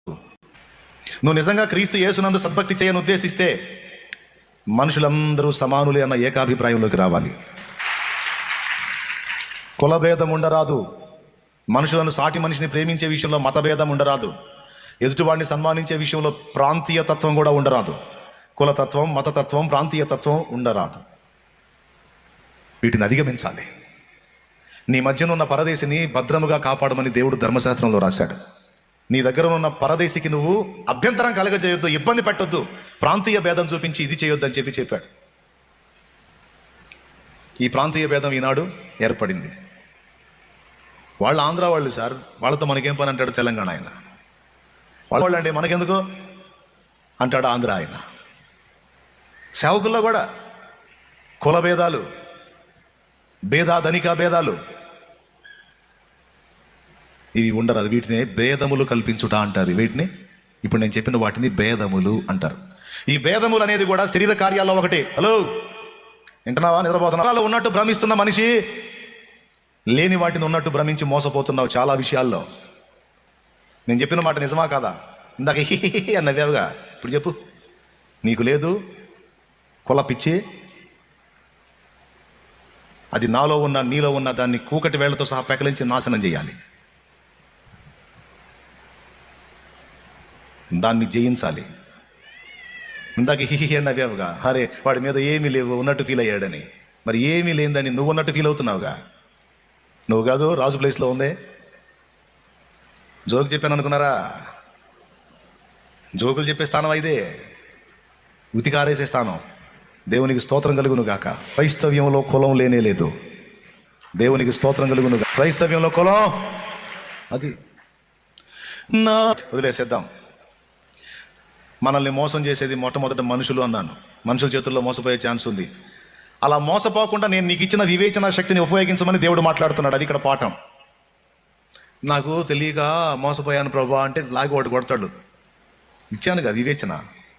నువ్వు నిజంగా క్రీస్తు యేసునందు సద్భక్తి చేయని ఉద్దేశిస్తే మనుషులందరూ సమానులే అన్న ఏకాభిప్రాయంలోకి రావాలి. కులభేదం ఉండరాదు. మనుషులను సాటి మనిషిని ప్రేమించే విషయంలో మతభేదం ఉండరాదు. ఎదుటివాడిని సన్మానించే విషయంలో ప్రాంతీయ తత్వం కూడా ఉండరాదు. కులతత్వం, మతతత్వం, ప్రాంతీయ తత్వం ఉండరాదు. వీటిని అధిగమించాలి. నీ మధ్యనున్న పరదేశిని భద్రముగా కాపాడమని దేవుడు ధర్మశాస్త్రంలో రాశాడు. నీ దగ్గర ఉన్న పరదేశికి నువ్వు అభ్యంతరం కలగజేయొద్దు, ఇబ్బంది పెట్టొద్దు, ప్రాంతీయ భేదం చూపించి ఇది చేయొద్దు అని చెప్పాడు. ఈ ప్రాంతీయ భేదం ఈనాడు ఏర్పడింది. వాళ్ళు ఆంధ్ర వాళ్ళు సార్, వాళ్ళతో మనకేం పని అంటాడు తెలంగాణ ఆయన. వాళ్ళు అంటే మనకెందుకు అంటాడు ఆంధ్ర ఆయన. సేవకుల్లో కూడా కుల భేదాలు, ధనిక భేదాలు ఇవి ఉండరు. వీటిని భేదములు కల్పించుట అంటారు. వీటిని ఇప్పుడు నేను చెప్పిన వాటిని భేదములు అంటారు. ఈ భేదములు అనేది కూడా శరీర కార్యాల్లో ఒకటి. హలో వింటున్నావా? నిద్రపోతున్నావు ఉన్నట్టు భ్రమిస్తున్న మనిషి, లేని వాటిని ఉన్నట్టు భ్రమించి మోసపోతున్నావు చాలా విషయాల్లో. నేను చెప్పిన మాట నిజమా కాదా? ఇందాక హి అన్నదేవుగా, ఇప్పుడు చెప్పు. నీకు లేదు కుల పిచ్చి, అది నాలో ఉన్న నీలో ఉన్న దాన్ని కూకటి వేళ్లతో సహా పెకలించి నాశనం చేయాలి. దాన్ని జయించాలి. ఇందాక హిహి అన్నవేవుగా, అరే వాడి మీద ఏమీ లేవు ఉన్నట్టు ఫీల్ అయ్యాడని. మరి ఏమీ లేదని నువ్వు ఉన్నట్టు ఫీల్ అవుతున్నావుగా. నువ్వు కాదు రాజు ప్లేస్లో ఉందే. జోకు చెప్పాను అనుకున్నారా? జోకులు చెప్పే స్థానం ఇదే, ఉతికారేసే స్థానం. దేవునికి స్తోత్రం కలుగును గాక. క్రైస్తవ్యంలో కులం లేనే లేదు. దేవునికి స్తోత్రం కలుగును గాక. క్రైస్తవ్యంలో కులం అది నా వదిలేసేద్దాం. మనల్ని మోసం చేసేది మొట్టమొదట మనుషులు అన్నాను. మనుషుల చేతుల్లో మోసపోయే ఛాన్స్ ఉంది. అలా మోసపోకుండా నేను నీకు ఇచ్చిన వివేచన శక్తిని ఉపయోగించమని దేవుడు మాట్లాడుతున్నాడు. అది ఇక్కడ పాఠం. నాకు తెలియక మోసపోయాను ప్రభా అంటే లాగి వాడు కొడతాడు. ఇచ్చానుగా వివేచన,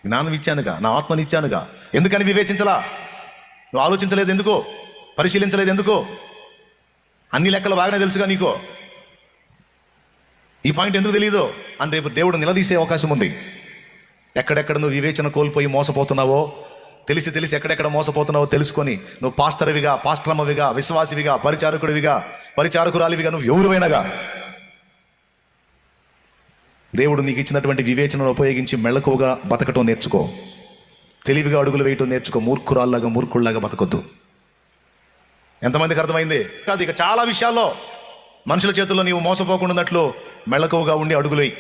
జ్ఞానం ఇచ్చానుగా, నా ఆత్మని ఇచ్చానుగా. ఎందుకని వివేచించలా? నువ్వు ఆలోచించలేదు ఎందుకో? పరిశీలించలేదు ఎందుకో? అన్ని లెక్కలు బాగానే తెలుసుగా నీకో. ఈ పాయింట్ ఎందుకు తెలియదో అని రేపు దేవుడు నిలదీసే అవకాశం ఉంది. ఎక్కడెక్కడ నువ్వు వివేచన కోల్పోయి మోసపోతున్నావో, తెలిసి ఎక్కడెక్కడ మోసపోతున్నావో తెలుసుకొని నువ్వు పాస్టర్విగా, పాస్టరమ్మవిగా, విశ్వాసివిగా, పరిచారకుడివిగా, పరిచారకురాలివిగా, నువ్వు ఎవరువైనాగా దేవుడు నీకు ఇచ్చినటువంటి వివేచనను ఉపయోగించి మెళకువగా బతకటం నేర్చుకో. తెలివిగా అడుగులు వేయటం నేర్చుకో. మూర్ఖురాల్లాగా, మూర్ఖుల్లాగా బతకొద్దు. ఎంతమందికి అర్థమైంది కాదు? ఇక చాలా విషయాల్లో మనుషుల చేతుల్లో నీవు మోసపోకుండా మెళకువగా ఉండి అడుగులు వేయి.